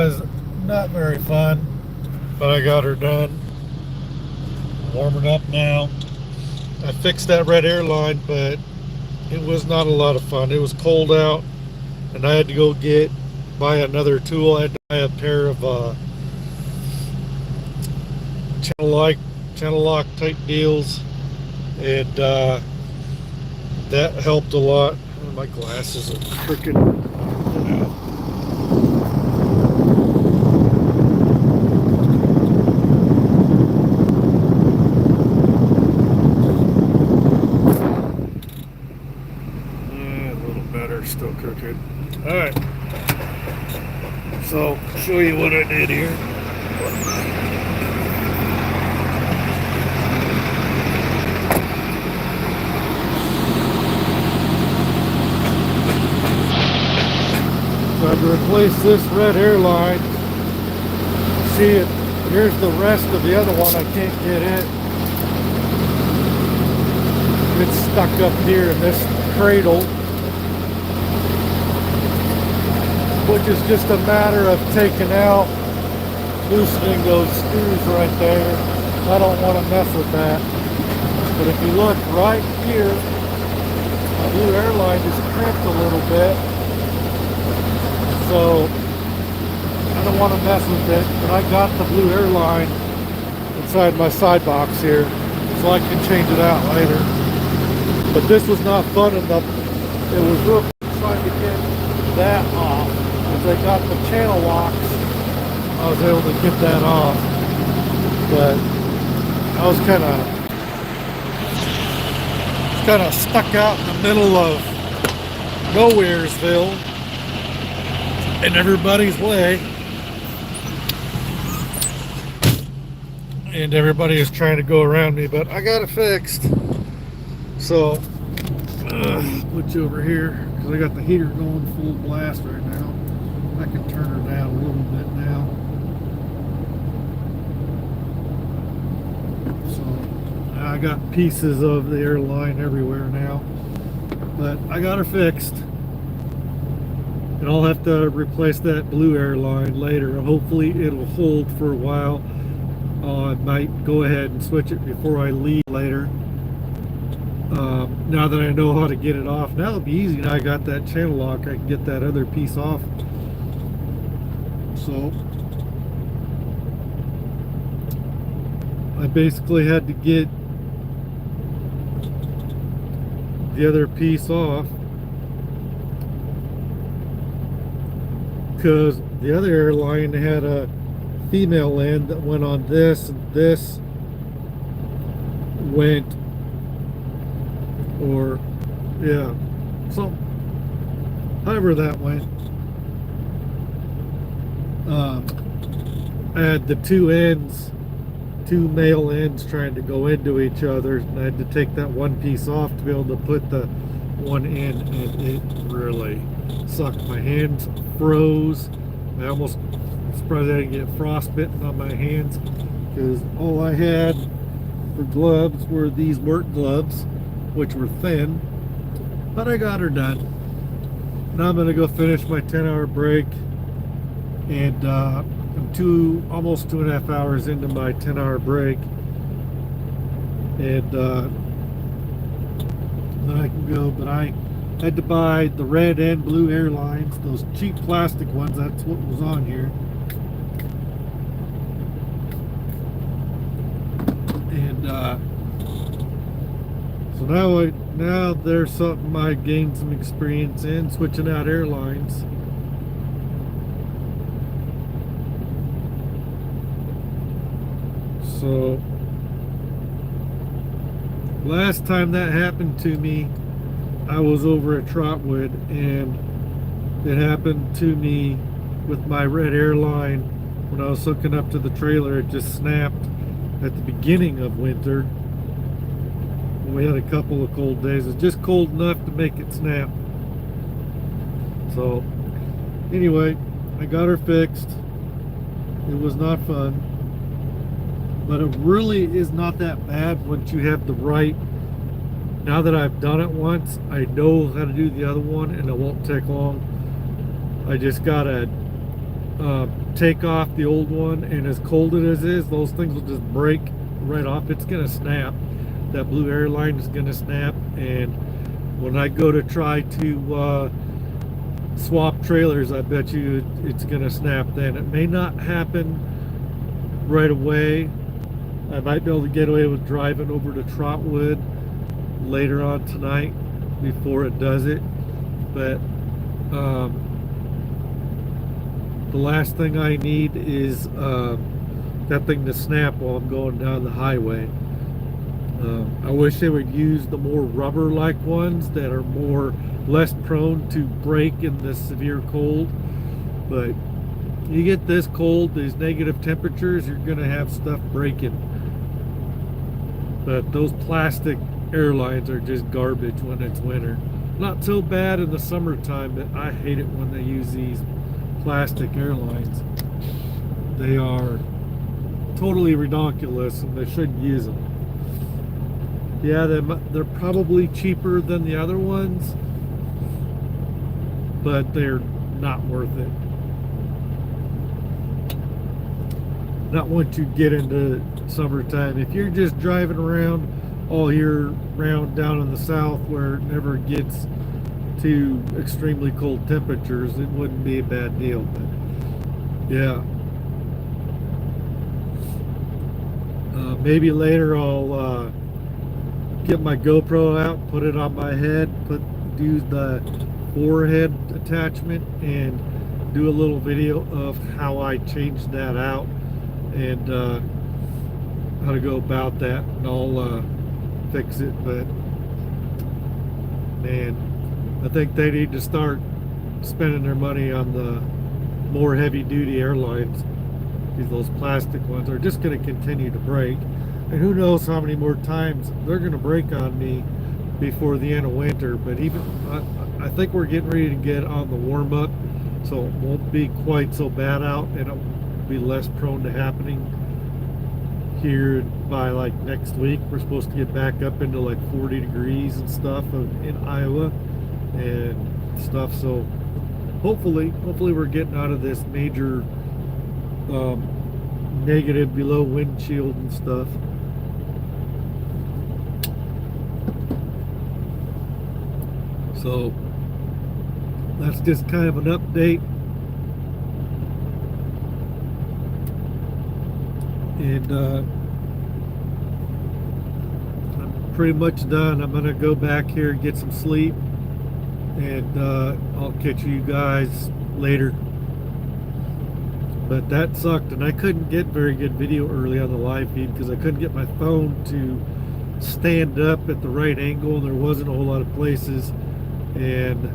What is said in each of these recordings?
was not very fun, but I got her done. Warming up now. I fixed that red airline, but it was not a lot of fun. It was cold out, and I had to go buy another tool. I had to buy a pair of channel lock type deals, and that helped a lot. Oh, my glasses are freaking. A little better, still crooked. All right. So, show you what I did here. So I had to replace this red airline. See it. Here's the rest of the other one. I can't get it. It's stuck up here in this cradle, which is just a matter of taking out, loosening those screws right there. I don't want to mess with that. But if you look right here, my blue airline is crimped a little bit. So I don't want to mess with it, but I got the blue airline inside my side box here, so I can change it out later. But this was not fun enough. It was real trying to get that off. As I got the channel locks, I was able to get that off. But I was kind of stuck out in the middle of Nowheresville in everybody's way, and everybody is trying to go around me, but I got it fixed. So put you over here because I got the heater going full blast right now. I can turn her down a little bit now. So I got pieces of the airline everywhere now, but I got her fixed. And I'll have to replace that blue airline later. Hopefully it'll hold for a while. I might go ahead and switch it before I leave later. Now that I know how to get it off, now it'll be easy. Now I got that channel lock, I can get that other piece off. So I basically had to get the other piece off, because the other airline had a female end that went on this, and this went, or yeah, so however that went. I had the two male ends trying to go into each other, and I had to take that one piece off to be able to put the one in, and it really sucked. My hands froze. I almost surprised I didn't get frostbitten on my hands, because all I had for gloves were these work gloves, which were thin, but I got her done. Now I'm going to go finish my 10-hour break, and I'm almost 2.5 hours into my 10-hour break, and then I can go. But I had to buy the red and blue airlines, those cheap plastic ones. That's what was on here. And so now there's something I gained some experience in, switching out airlines. So last time that happened to me, I was over at Trotwood, and it happened to me with my red airline when I was hooking up to the trailer. It just snapped at the beginning of winter. We had a couple of cold days. It's just cold enough to make it snap. So anyway, I got her fixed. It was not fun, but it really is not that bad once you have the right. Now that I've done it once, I know how to do the other one, and it won't take long. I just gotta take off the old one, and as cold it is, those things will just break right off. It's gonna snap. That blue Airline is gonna snap, and when I go to try to swap trailers, I bet you it's gonna snap then. It may not happen right away. I might be able to get away with driving over to Trotwood later on tonight before it does it, but the last thing I need is that thing to snap while I'm going down the highway. I wish they would use the more rubber-like ones that are less prone to break in this severe cold. But you get this cold, these negative temperatures, you're gonna have stuff breaking. But those plastic airlines are just garbage when it's winter. Not so bad in the summertime, but I hate it when they use these plastic airlines. They are totally ridiculous, and they shouldn't use them. Yeah, they're probably cheaper than the other ones, but they're not worth it. Not once you get into summertime. If you're just driving around all year round down in the south where it never gets to extremely cold temperatures, it wouldn't be a bad deal. But yeah, maybe later I'll get my GoPro out, put it on my head, do the forehead attachment, and do a little video of how I changed that out and how to go about that, and I'll fix it. But man, I think they need to start spending their money on the more heavy-duty airlines, because those plastic ones are just going to continue to break, and who knows how many more times they're going to break on me before the end of winter. But even I think we're getting ready to get on the warm-up, so it won't be quite so bad out, and it'll be less prone to happening here by like next week. We're supposed to get back up into like 40 degrees and stuff in Iowa and stuff, so hopefully we're getting out of this major negative below windshield and stuff. So that's just kind of an update, and I'm pretty much done. I'm gonna go back here and get some sleep, and I'll catch you guys later. But that sucked, and I couldn't get very good video early on the live feed because I couldn't get my phone to stand up at the right angle, and there wasn't a whole lot of places. And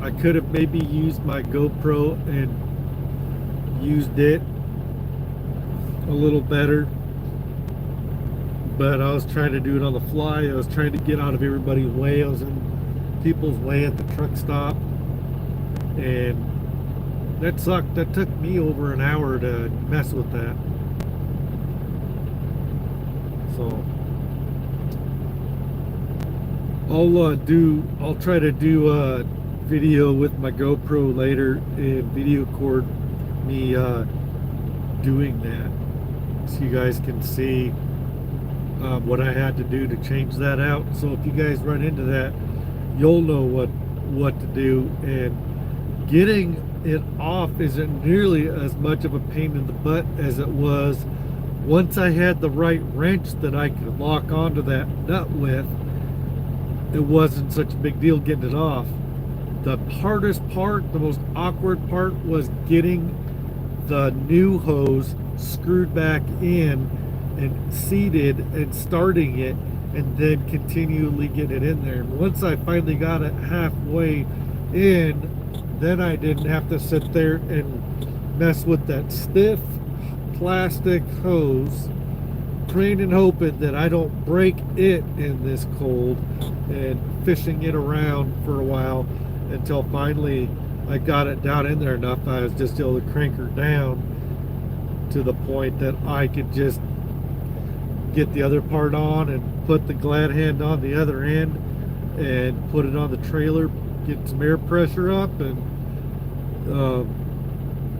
I could have maybe used my GoPro and used it a little better, but I was trying to do it on the fly. I was trying to get out of everybody's way. I was in people's way at the truck stop, and that sucked. That took me over an hour to mess with that. So I'll try to do a video with my GoPro later and video record me doing that, so you guys can see what I had to do to change that out. So if you guys run into that, you'll know what to do, and getting it off isn't nearly as much of a pain in the butt as it was once I had the right wrench that I could lock onto that nut with. It wasn't such a big deal getting it off. The hardest part, the most awkward part, was getting the new hose screwed back in and seated and starting it, and then continually get it in there. And once I finally got it halfway in, then I didn't have to sit there and mess with that stiff plastic hose, praying and hoping that I don't break it in this cold, and fishing it around for a while until finally I got it down in there enough. I was just able to crank her down to the point that I could just get the other part on and put the glad hand on the other end and put it on the trailer, get some air pressure up, and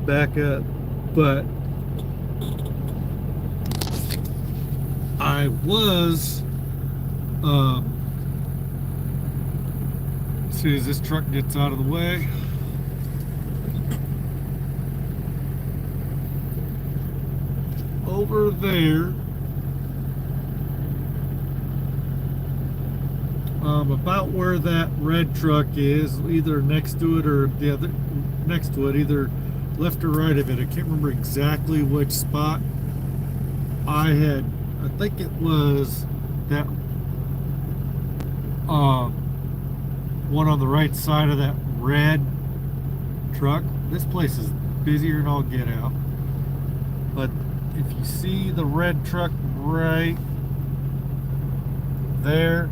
back up, but I was as soon as this truck gets out of the way, over there, about where that red truck is, either next to it or the other next to it, either left or right of it. I can't remember exactly which spot. I think it was that one on the right side of that red truck. This place is busier than all get out. But if you see the red truck right there,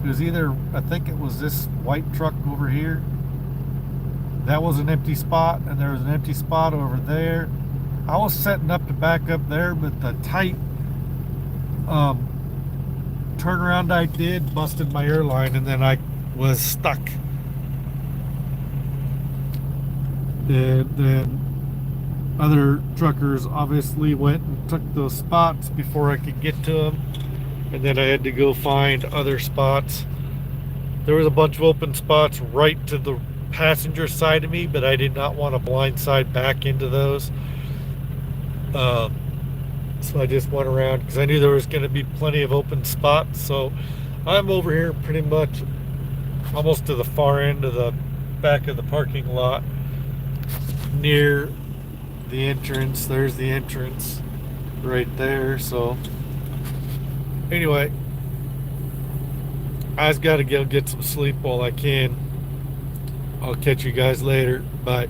it was either, I think it was this white truck over here. That was an empty spot, and there was an empty spot over there. I was setting up to back up there, but the tight turnaround I did busted my airline, and then I was stuck. And then other truckers obviously went and took those spots before I could get to them, and then I had to go find other spots. There was a bunch of open spots right to the passenger side of me, but I did not want to blindside back into those. So I just went around because I knew there was going to be plenty of open spots. So I'm over here pretty much almost to the far end of the back of the parking lot near the entrance. There's the entrance right there. So anyway, I just got to go get some sleep while I can. I'll catch you guys later. Bye.